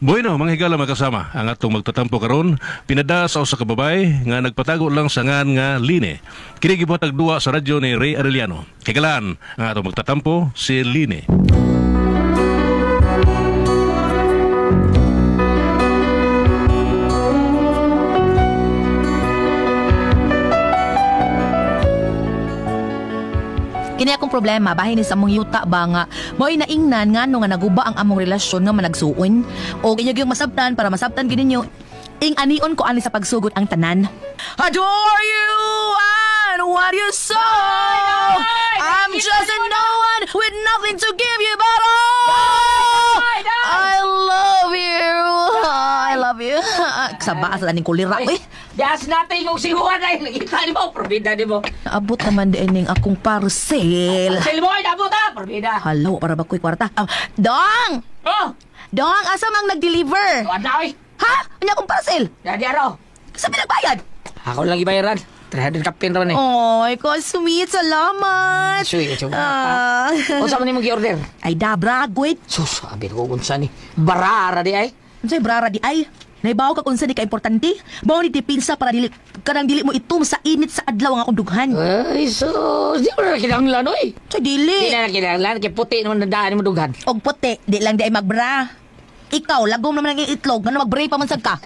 Bueno, mga higala magkasama, ang atong magtatampo karon pinada sa usa ka babay nga nagpatago lang sa ngan nga Line. Kini gibuhatag duwa sa radyo ni Ray Arellano. Higalaan ang atong magtatampo si Line. Kini akong problema, bahin ni sa among yuta ba nga mo'y naingnan nga no nga naguba ang among relasyon nga managsuon. O inyog yung masabtan para masabtan gininyo. Ing anion ko ani sa pagsugod ang tanan. Adore you and what you saw. I'm just a no one with nothing to give you but all. I love you. I love you. Sabaa sa laning kulira eh. Das natin yung sihuan ay nakita ni mo, probida ni mo. Abot naman din ning akong parcel. Parcel mo ay nabot ha, probida. Halo, para ba ko'y kwarta? Dong! Oh! Dong, asa mang nag-deliver? Tuwan na oy. Ha? Ano akong parcel? Daddy Aro. Sabi nagbayad? Ako lang ibayaran. 300 kapin ron eh. Oy, ko sweet, salamat. Sweet, o saan mo ni mong gi-order? Ay, dabra, gwit. Sus, sabi ko kung saan ni. Barara di ay. Ano sa'yo, brara di ay? Naibaw ka kung saan di ka-importante? Bawa ni tipinsa para kanang dili mo itum sa init sa adlaw ang akong dughan. Ay, sus, di mo na kinanglan oy. Sa'yo, dili. Di na kinanglan, kaya puti naman nadaan mo dughan. Og puti, di lang di ay magbra. Ikaw, lagom naman ang itlog, nga mag-bray pa man sad ka.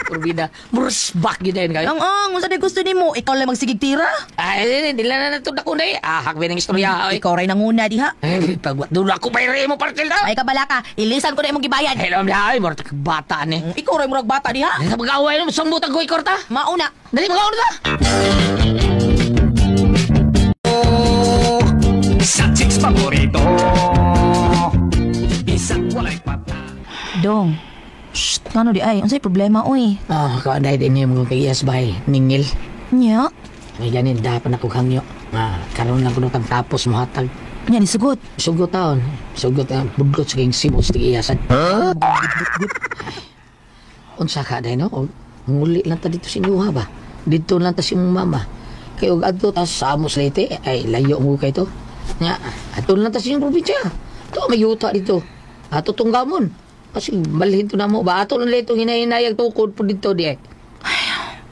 Probida, murusbak yun din kayo. Ang saan di gusto ni mo? Ikaw lang magsigig tira? Ay, di lang na natunda ko na eh. Ahak ba ng istorya oy. Ikaw rin nanguna, di ha? Ay, pagwat doon ako bayari mo partil na. Ay, kabala ka. Ilisan ko na imong gibayad. Hello, ay, mura bata ni. Ikaw rin murag bata, di ha? Sa pag-away mo, sambutan ko ikorta. Mauna. Dali, mag-away na. Sa chicks paborito, isang walay pata. Dong. Shh, ano di ay? Ano sa'yo problema, oy? Oh, kaanday din yung mga kayas bay. Ningil. Nya? May ganin, dapat ako hangyo. Karoon lang ko nung tapos mahatag. Nya, nisugot. Sugot taon. Sugot ang budgot sa kayong simos di iyasan. Unsa ka day, no? Nguli lang ta dito si Nuha ba? Dito lang ta si mong mama. Kayo adto tas sa Amos Leyte, ay layo mo kay to. Nya, ato lang ta si yung probinsya. Ito, may yuta dito. Ato tunggamon. Kasi balhin to na mo ba? Ato lang lito hinahinayag tukod po dito di ay.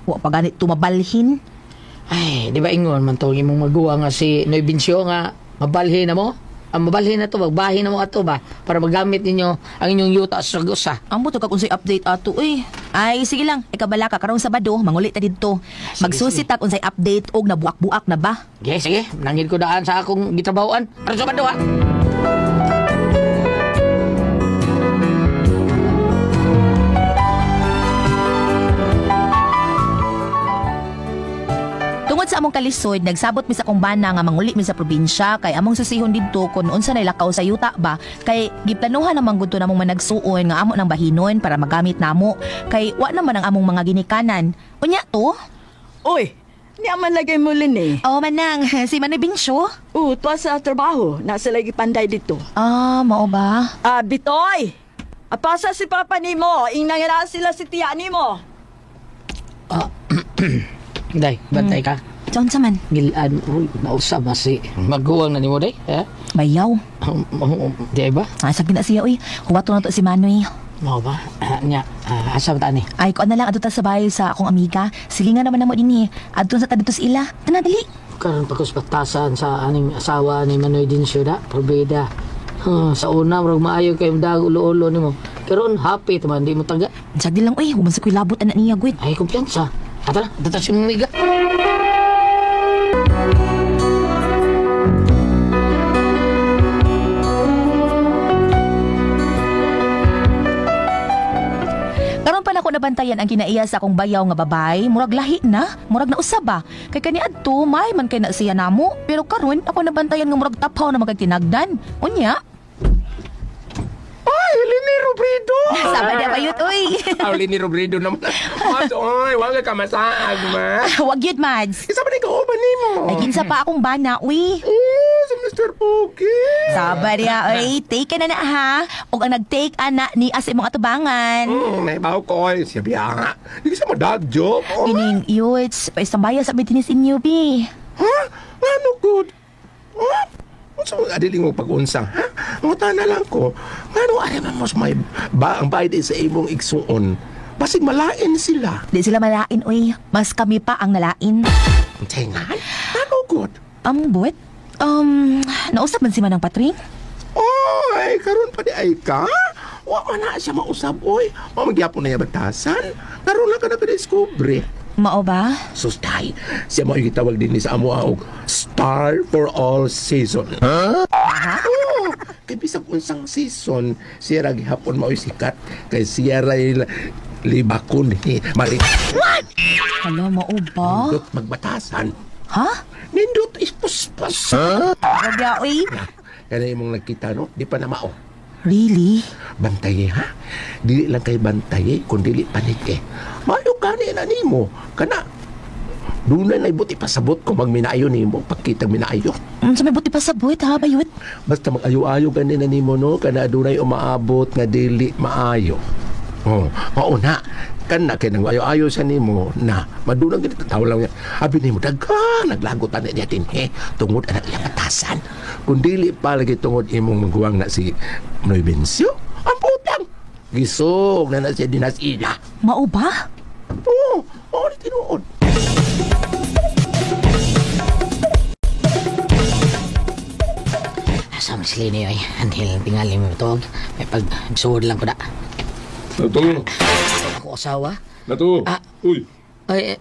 Wa pa ganit tumabalhin. Ay, di ba ingon man to imong magawa nga si Noy Bincio nga mabalhin na mo? Ang mabalhin na to, magbahin na mo ato ba? Para magamit ninyo ang inyong yuta sa gusa. Ang buto ka kung sa'y update ato, eh. Ay, sige lang. Ikabala ka. Karong Sabado, mangulit ta dito. Magsusitak kung sa'y update og nabuak-buak na ba? Sige. Nangin ko daan sa akong gitrabahoan. Para sa Sabado, ha? Tungod sa among kalisod, nagsabot mi sa akong bana nga manguli mi sa probinsya kay among susihon didto kung unsa nay lakaw sa yuta ba kay giplanuhan namang gudto namong managsuon nga amo nang bahinon para magamit namo kay wa naman ang among mga ginikanan. Unya to? Uy, ni aman lagay mo lini. Oh manang, si Manoy Binsyo? Tuwa sa trabaho. Nasa lagi panday dito. Ah, mao ba? Bitoy! Apasa si papa ni mo. Inangara sila si tiya ni mo. Day, bantay ka. Diyan sa man? Gilaan, nausa masi. Maghuwang na ni mo, day. Bayaw. Di ba? Sabi na siya, uy. Huwato na to si Manoy. Mau ba? Asa ba ni? Ay, ko na lang adto ta sa bahay sa akong amiga. Sige nga naman na mo din eh. Adto sa tadito sa ila. Tana, dali. Karon pa ko sa patasan sa aning asawa ni Manoy Dincio da, probeda. Sa una, marag maayo kayo dag ulo-ulo ni mo. Karon happy taman, di mo taga. Sagdi lang, uy. Human sa ko'y labot anak niya, gwit. Ay, kumpiyansa. Ata na, datas yung miga. Karon pa na ko nabantayan ang kinaiya sa akong bayaw nga babay, murag lahi na, murag na usaba. Kay kaniadto may man kay na siya namo, pero karon ako nabantayan nga murag tapaw na magtinagdan. Unya? Ay, Lini Robredo! Sabay na bayot, uy. Lini Robredo naman. Mas, oy, wala ka masaag, ma. Wag yun, Mads. Isa ba ni kauban ni mo? Ay, kinsa pa akong bana, uy. Oh, si Mr. Pogi. Sabay niya, uy. Take ka na ha. O ang nag-take, ana, ni as imong atubangan. Naibaw ko, siya biya nga. Hindi sa madag job. Ining, yuts. Paistambaya sa bitinis inyo, bi. Ha? Ano good? So, adiling mo pag-unsang, ha? Nguta na lang ko, nga nung ari man mas may ang bayad sa imong igsuon, basig malain sila. Di sila malain, uy. Mas kami pa ang nalain. Tingan? Ano good? Buwet? Nausap man si Manang Patring? Oy, karon pa di ay ka? Wa man na siya mausap, oy. O magyapon na niya batasan. Karon lang ka na pinidiscovery. Mao ba? Sustay, siya mo gitawag din ni sa amo og star for all season. Ha? Oo. Kay bisag unsang season, siya ra gihapon mao'y sikat. Kay siya ra libakon ni Mari. What? Hala, mao ba? Nindot magbatasan. Ha? Nindot ispuspas. Ragya, uy. Kaya imong nagkita, no? Di pa na mao. Really? Bantaye, ha? Dili lang kay bantaye, kung dili panik eh. Mayo ka na nimo. Kana, doon na ibuti pasabot kung magminayo nimo, pagkitang minayo. Sa may buti pa sa buwet, ha, bayot? Basta mag-ayo-ayo gani na nimo, no? Kana doon na umaabot nga dili maayo. Oh, mauna. Kana kay nang ayo-ayo sa nimo na madunang gid tawo lang niya. Abi nimo daghang naglagotan na niya din tungod anak iyang batasan. Kung dili pa lagi tungod imong magguwang na si Noy Bencio, ang putang gisog na siya dinasida. Mao ba? Oo, ni tinuod. Asa man sila niyo ay anhil tingali mo ito. May pag-suod lang ko na. Nato. Ako asawa. Nato. Ah. Uy. Ay,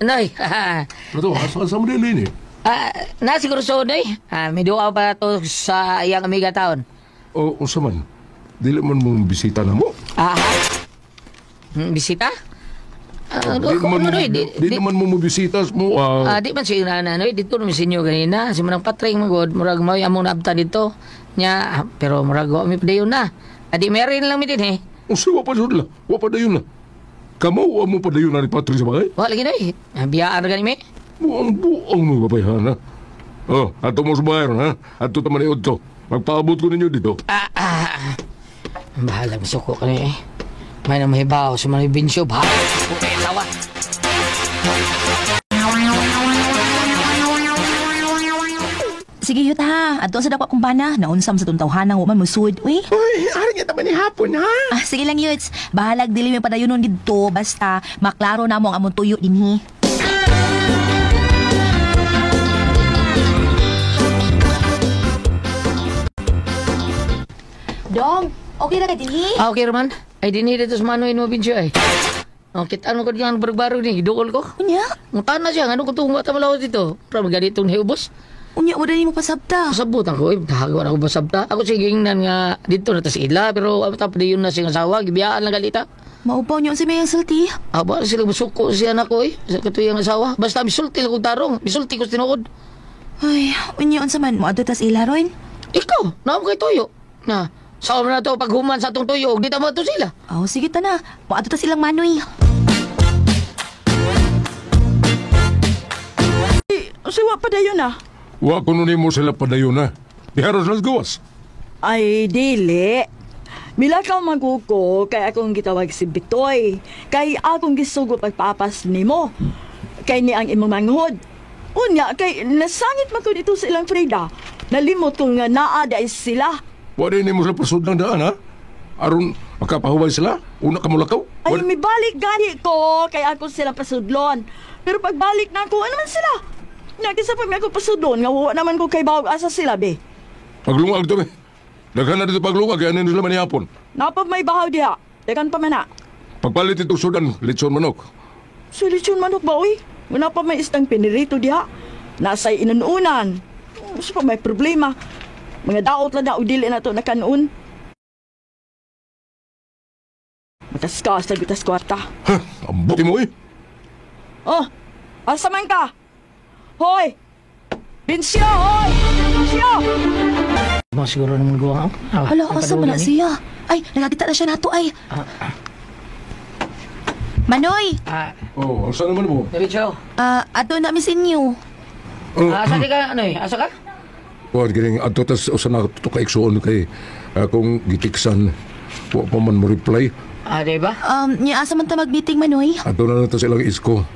Noy. Nato, asa mo din eh? Na siguro so, Noy. May duwa pa to sa iyang amiga taon. O unsa man? Dili man mong bisita na mo? Bisita? Di naman mo bisita mo. Di man siya na, Noy. Dito naman sinyo ganina. Si Manang Patring magod. Murag mo yung among naabta dito. Nya, pero murag mo padayon na. Adi meron lang mi din eh. Usa wa pa sudla, wa pa dayon na. Kamo wa mo pa dayon na ni Patri sa bagay? Wa lagi Noy. Biyaan ra gani mi. Buang mo babayhan ha. Oh, ato mo subayar ha. Ato taman ni Odto. Magpaabot ko ninyo dito. Bahala misuko ka ni eh. May na mahibaw sa mga binsyo. Bahala misuko ka yung tawa. Sige, yut ha. Ato sa dakwa kumpana. Naunsam sa tuntawhanang waman mo suod, uy. Uy, ari nga taman ni hapon, ha? Sige lang, yuts. Bahalag dili may padayonon dito. Basta, maklaro na mo ang among tuyo dinhi. Dong, okay na ka dinhi? Okay, Roman. Ay, dinhi dito sa Manoy mo binsyo ay. Kita ano ko diyan barug-barug ni. Idukol ko. Unya? Muntahan na siya. Ano ko tungo at malaw dito? Para maganitong nahiubos. Unya, wala ni mo pasabta. Sabutan ko, tahagaw na ko basabta. Ako sigingnan nga dito na tas ila, pero tapos yun na siyang asawa, gibiyaan lang galita. Maupaw niyo si Mayang Salti. Aba, sila musuko siya na ko sa katuyang asawa. Basta misulti lang kong tarong, misulti ko tinuod. Ay, unya, unsa man mo adto tas ila, Royn? Ikaw, naam kay Toyo. Na, saan na to paghuman sa atong Toyo, di tama to sila. Oh, sige ta na. Mo adto tas ilang Manoy. Siwa pa dayon na. Wa kuno nimo sila padayon na. Diharos las gawas. Ay, dili. Mila ka maguko, kay akong gitawag si Bitoy. Kay akong gisugot pagpapas nimo. Kay ni ang imong manghod. Unya, kay nasangit man ko dito sa ilang Frida. Nalimot ko nga naa dahil sila. Wa din nimo sila pasud ng daan ha. Aron makapahuway sila, una ka mulakaw. Ay, may balik gani ko, kay ako sila pasudlon. Pero pagbalik na ako, ano man sila? Nagkisa pag may ako pasudlon, nga wawa naman ko kay bawag asa sila, be. Paglungag to be. Daghan na dito paglungag, kaya ano nila manihapon. Napag may bahaw diha, dekan pa man na. Pagpalit itong sudan, litson manok. Sulit manok ba, uy? Wala pa may istang pinirito diha. Nasa'y inununan. Gusto pa may problema. Mga daot lang na udili na to na kanuun. Mataskas na gutas kwarta. Ha, ambuti mo eh. Oh, asa man ka? Hoy! Binsyo, hoy! Binsyo! Mga siguro naman gawa ako. Hala, asa man na siya? Ay, nakakita na siya nato ay. Manoy! Oh, saan naman mo? Binsyo. Ato na miss inyo. Asa di ka, ano eh? Asa ka? Huwag gining ato tas usa na ito ka iksuon kay akong gitiksan. Wa pa man mo reply. Di ba? Niya asa man ta mag-meeting, Manoy? Ato na nato silang isko.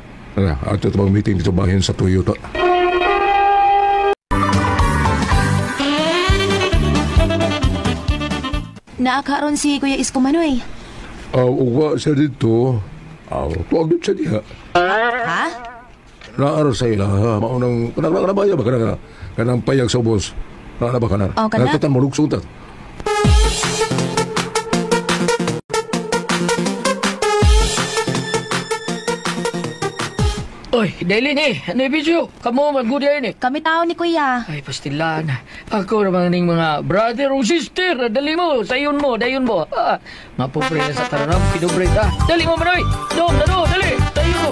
Ato ito bang meeting dito bahin sa Toyota. naakaroon si Kuya Isko Manoy. Uwa siya dito. Tuwag dito siya diha. Ha? Naaral sa ila, ha? Maunang, kanang ba? Kanang payag sa ubos. Naana ba kanan? Oh, kana? Nagtatan mo, lugsong tat. Oy, dahil ni, ano yung video? Kamu, maggudiay ni. Kami tao ni Kuya. Ay, pastilan. Ako naman ning mga brother o sister. Dali mo, sayon mo, dayon mo. Mapobre na sa taranam, pinubre ta. Dali mo, Manoy. Dali. Sayon mo.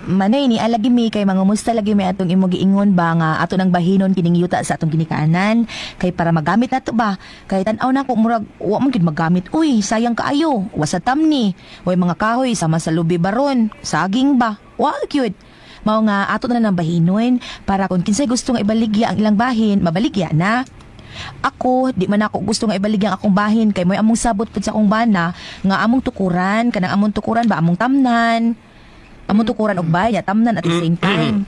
Manoy, ni alagi mi kay mangumusta lagi mi atong imo giingon ba nga ato nang bahinon kining yuta sa atong ginikanan kay para magamit nato ba kay tan-aw na ko murag wa man gid magamit uy sayang kaayo wa sa tamni way mga kahoy sama sa lubi baron saging ba wa cute mao nga ato na nang bahinon para kung kinsay gusto nga ibaligya ang ilang bahin mabaligya na. Ako, di man ako gusto nga ibaligya ang akong bahin kay mo'y among sabot pud sa akong bana nga among tukuran kanang among tukuran ba among tamnan. Amo tukuran og bayan, tamnan at the same time.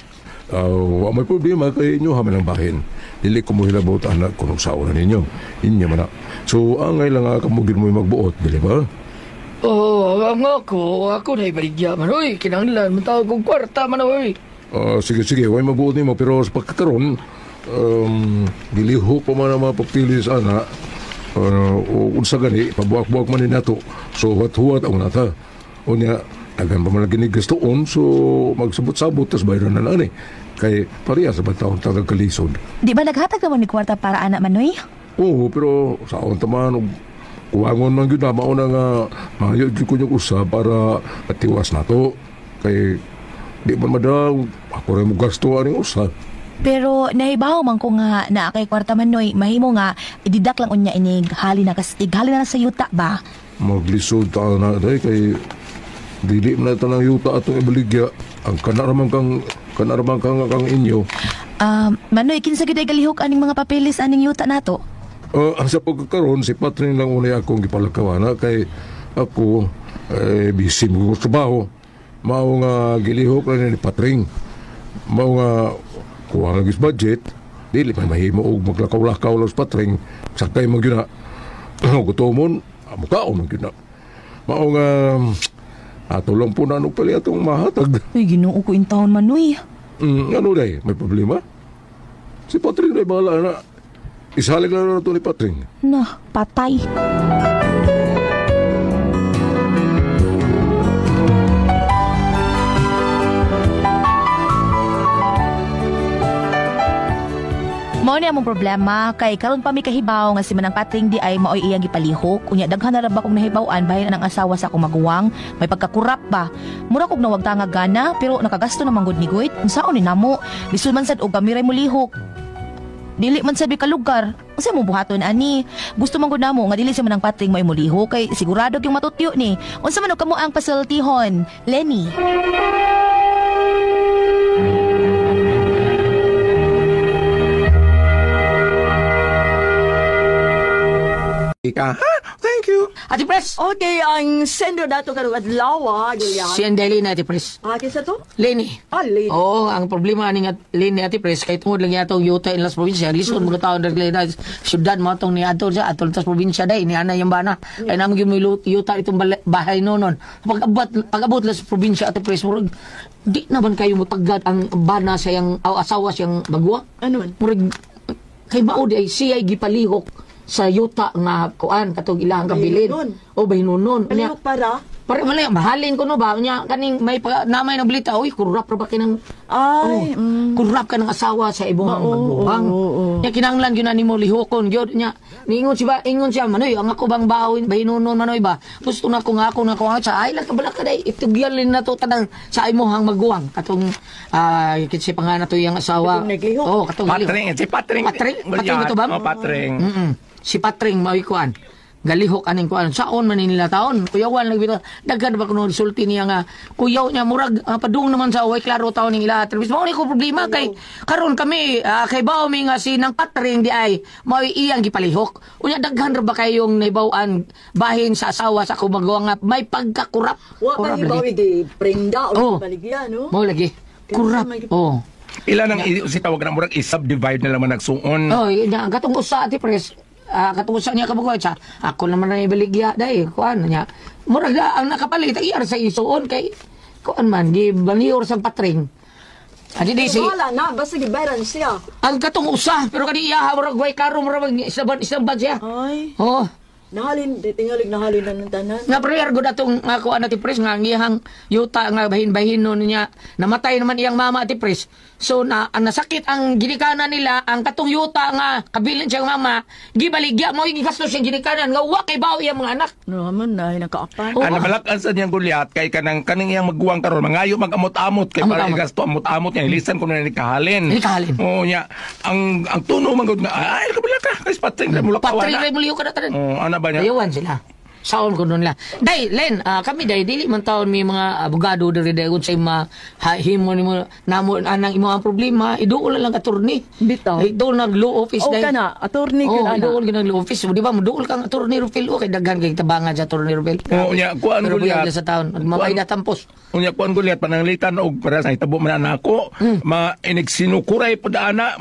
May problema kay inyo haman ang bahin. Dili ko mo hilabot anak kung sauna ninyo. Inyo man na. So, angay lang nga kamugin mo magbuot, dili ba? Ang ako na ibaligya, Manoy. Kinanglan, matawag kong kwarta, Manoy. Sige, way magbuot nimo pero sa pagkakaroon, gilihok pa man ang mga papili sa anak. O unsa gani, pabuak-buak man nato. So, huwat-huwat ang nata. O niya, agan pa man lagi ni gustoon, so magsabot-sabot, tas bayaran na lang eh. Kay pareha sa batawang tagang kalisod. Di ba naghatag naman ni kwarta para anak Manoy? Oo, pero saon taman, kuwangon man yun na, mauna nga, mayod yun ko yung usa para atiwas na to. Kay, di man madaw, ako rin mo gasto aring usa. Pero nahibaw man ko nga na kay kwarta Manoy, mahimo nga ididak lang unya inig hali na kastig, hali na sa yuta ba? Maglisod ta na day, kay dili na ito ng yuta atong ibaligya. Ang kanaraman kang inyo. Manoy, kinsa gid ay galihok aning mga papeles aning yuta nato? Ang sa pagkakaroon, si Patring lang unay akong gipalakawana kay ako, busy mo sa trabaho. Mao nga gilihok lang ni Patring. Mao nga kuha lagi sa budget. Dili pa mahimo og maglakaw-lakaw lang sa Patring. Sakay mo yun na. Gutomon, mukaon mo yun na. Mao nga ato lang po na pali atong mahatag. Ay, ginoo ko in taon Manoy. Ano day? May problema? Si Patring day bahala na. Isalig lang na ito ni Patring. Na, patay. Mao ni among problema kay karon pa mi kahibaw nga si Manang Patring di ay maoy iyang gipalihok unya daghan na ra ba kong nahibaw-an bahin ang asawa sa akong maguwang may pagkakurap ba mura kog nawagtanga gana pero nakagasto naman gud ni Guit unsaon ni namo lisod man sad og kamiray mo lihok dili man sabi ka lugar unsa mo buhaton ani gusto man gud namo nga dili si Manang Patring may mulihok kay sigurado gyud matutyo ni unsa man og kamo ang pasultihon Lenny. Ika, ha? Thank you. Ati Pres! Okay, ang sender dato karong adlaw, Gillian. Si Andelin, Ati Pres. Kisa to? Lenny. Lady. Oo, ang problema ni Lenny, Ati Pres, kay tungod lang yatong yuta in Las Provincia. Lisod mga taon na syudad mo itong ni Adol siya, Adol Las Provincia day, ni Ana yung bana. Kaya namin yung yuta itong bahay noon. Pag-abot Las Provincia, Ati Pres, murag, di naman kayo matagad ang bana sa yung asawa siyang bagwa. Ano man? Murag, kay Maud ay siya'y gipalihok sa yuta nga kuan katong ilang kabilin o bahinunon Ano para? para malay mahalin ko no ba nya kaning may namay na balita oy kurap ra ba kinang Ay, kurap ka ng asawa sa ibong maguwang nya kinanglan gyud nimo lihokon gyud nya niingon siya Manoy ang ako bang bahinunon Manoy ba gusto na ko nga ako sa ay lang kabala ka day itugyan lin nato tanang sa imong maguwang katong kitsi pa nga nato yang asawa katong Patring, si Patring. Patring ba to ba? Patring. Si Patring maoy kuan galihok aning kuan saon man nila taon kuyawan lang bitaw daghan ba kuno resulti niya nga kuyaw niya murag padung naman sa way klaro taon ning ila terus mao ni ko problema kay karon kami kay bawo mi nga si nang Patring di ay mao iyang gipalihok unya daghan ra ba kayong nahibaw-an bahin sa asawa sa kumagawa nga may pagkakurap wa pa ibaw di prenda o baligya no mao lagi kurap Ilan ang si tawag na murag i-subdivide na lang man nagsuon. Oh, gatong usa Ati Pres katusan niya kabugoy sa ako naman na ibaligya dai kuan niya murag ang nakapalit ang iyar sa isuon kay kuan man gibalior sa patring adi di si Wala na, basta gibayaran siya. ang katong usa pero kani iya murag way karo murag isaban siya Ay, oh nahalin, tingalig nahalin na ng tanan. nga prayer gud atong ako ana ti pres nga ang iyang yuta nga bahin-bahin niya namatay naman iyang mama ti pres so ang nasakit ang ginikanan nila ang katong yuta nga kabilin siyang mama gibaligya mo gigastos siyang ginikanan nga wa kay bawo iyang mga anak Naman na, nakaapan. Oh. Ang nabalakan sa niyang Goliath kay kaning iyang magguwang karon mangayo magamot-amot kay para Amot-amot. gasto amot-amot niya lisan ko na ni kahalin. Ni kahalin. Oh nya ang tuno man gud nga ay kabalaka kay patring na mulak patring kawana. ray muliyo ka na tanan Oh ana ba niya? ayawan sila saon ko nun la day len kami day dili man taon may mga abogado diri day kun sa ima himo nimo namo anang imo ang problema iduol na lang attorney Bitaw. iduol nag law office O day ka na, attorney oh ka na. iduol ka ng law office di ba muduol kang attorney Rufil o kay daghan kay tabangan sa attorney Rufil Oh nya kuan pero Goliath. buyan sa taon mamay na tampos Unya kuan Goliath pananglitan og para sa hitabo man nako mainig sinukuray pud ana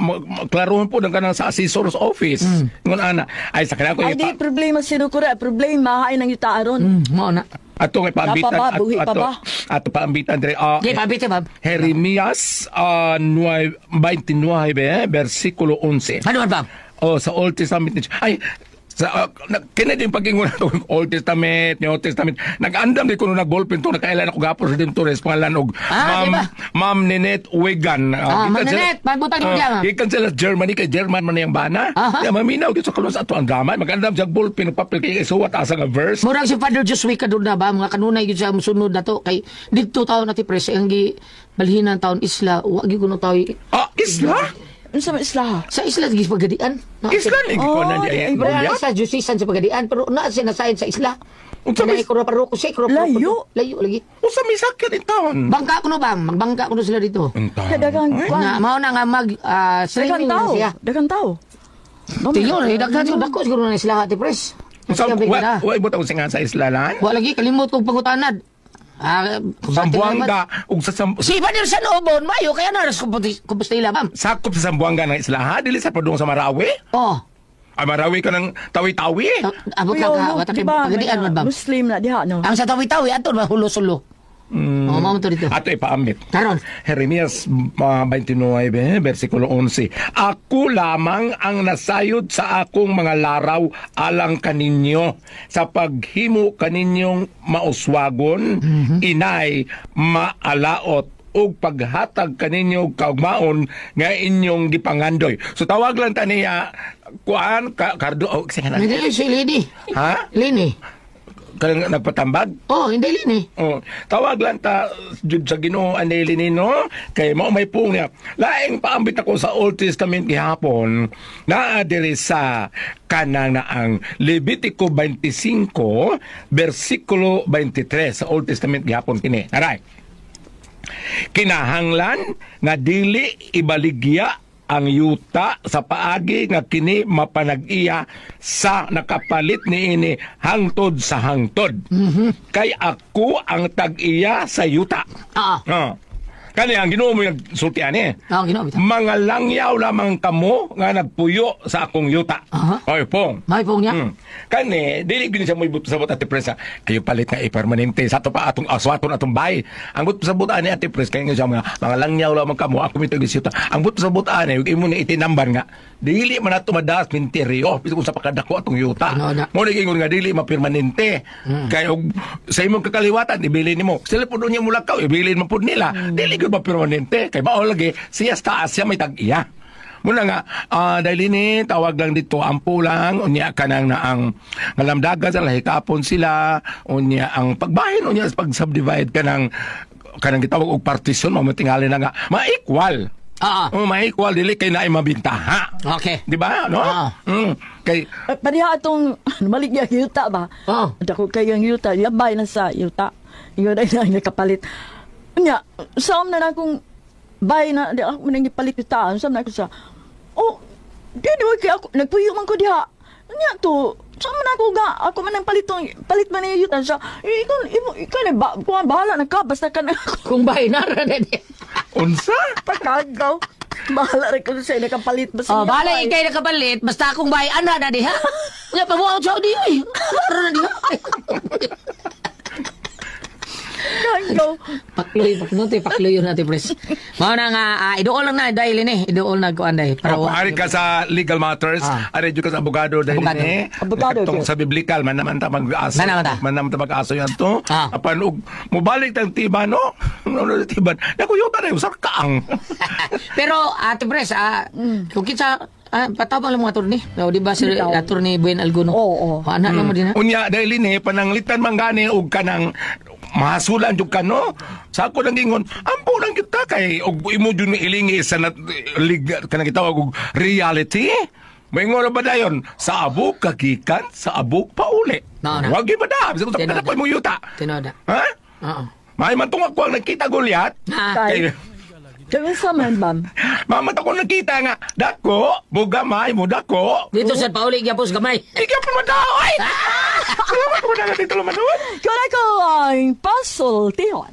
klarohon pud ang kanang sa assessor's office ngon ana ay sa kanako Ay, di problema sinukura. Problema, hain ang yuta aron. mao na ato ngay paambitan Tapa ba? Buhi pa ba? ato paambitan dire di pabite bab Jeremias 29 versikulo 11. ano man bab Oh, sa Old Testament. Ay, sa kina din pag-ingon na Old Testament, New Testament. Nag-andam din ko nung nag-ballpen to, nakailan ako gapos din to, pangalan og Ma'am Ninette Wigan. Ma'am Ninette, magbutang mo diyan. Ikan sila Germany, kay German man yung bana. Kaya maminaw, kaya sa kanon sa ato ang drama. Mag-andam siya papel, papel, kaya isuwat asa nga verse. murag si Father Josué kadud na ba mga kanunay gyud sa musunod na to kay didto taon na ti pres ang gi balhinan taon isla wa gyud kuno tawo Isla? Ano sa isla? sa isla gi pagadian Isla ni ko na di ay. Wala sa justisan sa pagadian pero na sinasayon sa isla Unsa may Kaya paroko sa Layo. layo lagi usa may sakit in town. bangka kuno bang magbangka kuno sila dito Dagang na mao na nga mag Dagang streaming na tao. siya Dagang tao. tiyo daghan siguro dako siguro na isla ti pres Sa wa ibot ako singa sa isla lan. wa lagi kalimot kog pangutanad Sambuanga ug sa si Father sa Noobon mayo kaya na kupustila bam sakop sa Sambuanga ng isla ha dili sa padung sa Marawi. oh Ay Marawi ka ng tawi-tawi. abot lang ka wata kay pagadian man bam Muslim na diha, no? ang sa tawi-tawi ato ba hulo-sulo oh mao to dito Ato ipaamit. karon Jeremias 29 versikulo 11. Ako lamang ang nasayod sa akong mga laraw alang kaninyo sa paghimo kaninyong mauswagon inay maalaot ug paghatag kaninyo kaugmaon nga inyong gipangandoy. So tawag lang ta niya kuan kardo og singa hindi si Lini ha? Lini Kanang nagpatambag? oh hindi Lini Oh, tawag lang ta jud sa Ginoo aneli nino kay mao may pung niya. Laing paambit ako sa Old Testament gihapon naa diri sa kanang na ang Levitico 25 versikulo 23 sa Old Testament gihapon kini. Aray. Kinahanglan nga dili ibaligya ang yuta sa paagi nga kini mapanag-iya sa nakapalit niini hangtod sa hangtod. Kay ako ang tag-iya sa yuta. Kani ang Ginoo mo yung sulti ani. Ginoo bitaw. Mga langyaw lamang kamo nga nagpuyo sa akong yuta. Oy pong. May pong niya. Kani, dili gini siya mo ibut sa bot ati pres. Ayo palit nga permanente sa to pa atong aswaton atong bay. Ang but sa bot ani ati pres kay nga siya mga langyaw lamang kamo ako mito gisita. Ang but sa bot ani imo ni itinambar nga. Dili man ato madaas minteryo bisan sa pakadako atong yuta. Mo ni ingon nga dili mapermanente. Kay og sa imong kakaliwatan ibili nimo. Sila pud niya mulakaw ibili mo pud nila. Dili gyud ba permanente kay mao lagi siya sa taas siya may tag-iya. Muna nga, dahil ini, tawag lang dito, ampo lang, unya ka nang na ang ngalamdagan sa lahikapon sila, unya ang pagbahin, unya pag-subdivide ka ng kanang gitawag og partition, mamatingali na nga, ma-equal. Ma-equal, dili kay na ay mabintaha. Okay. Di ba? No? Kay, Pariha atong maligya yuta ba? Dako kayang yuta, yabay na sa yuta. Yun ay nakapalit. Nya, saan na akong bay na di ako manang gipalit yuta, saan na ako sa di kay ako nagpuyo man ko diha. Nya to, saan man ako ga, ako man ang palit man yung yuta sa ikaw na bahala na ka basta ka na Kung bay na ra na unsa? pagkagaw. Bahala rin ko sa nakapalit ba Oh, siya? bala ikay nakapalit, basta akong bay ana na diha. Unya pa mo sa di oy. Klaro na diha. Kanko. Pakloy yun natin, pres. Mao na nga, idool lang na, dahil ini, idool na ko anday. Ari ka sa legal matters, ari jud ka sa abogado dahil Abogado. ni. Abogado, Tong okay. sa biblical man naman ta mag-aso. Man naman ta. mag-aso yan to. Ah. Apan og mobalik tang tiba no. Ano tiban? Nakuyuta na yung sarkaang. Pero, ate pres, kung kita, patabang lang mga attorney. No, di ba si attorney Buen Alguno? Oo. Anak lang mo din ha? Unya dahil ni pananglitan man gani og kanang mahasulan jud ka no. Sa ako nang gingon, ampo lang kita kay og imo jud ilingi sa kanang gitawag og reality. Maingon ba dayon sa abog kagikan sa abog pauli. No, no. Wag gyud ba da? Bisag Tinoda. ko mo yuta. Tinoda. Ha? Oo. May man tong ako ang nakita Goliath. Kay. Kaya sa man, ma'am. Mamat ako nakita nga, dako, bugamay mo dako. Dito sa pauli, gyapos gamay. Ikaw pa madao, ay! Salamat mo na dito lumadon. Kaya ko ang pasultihon.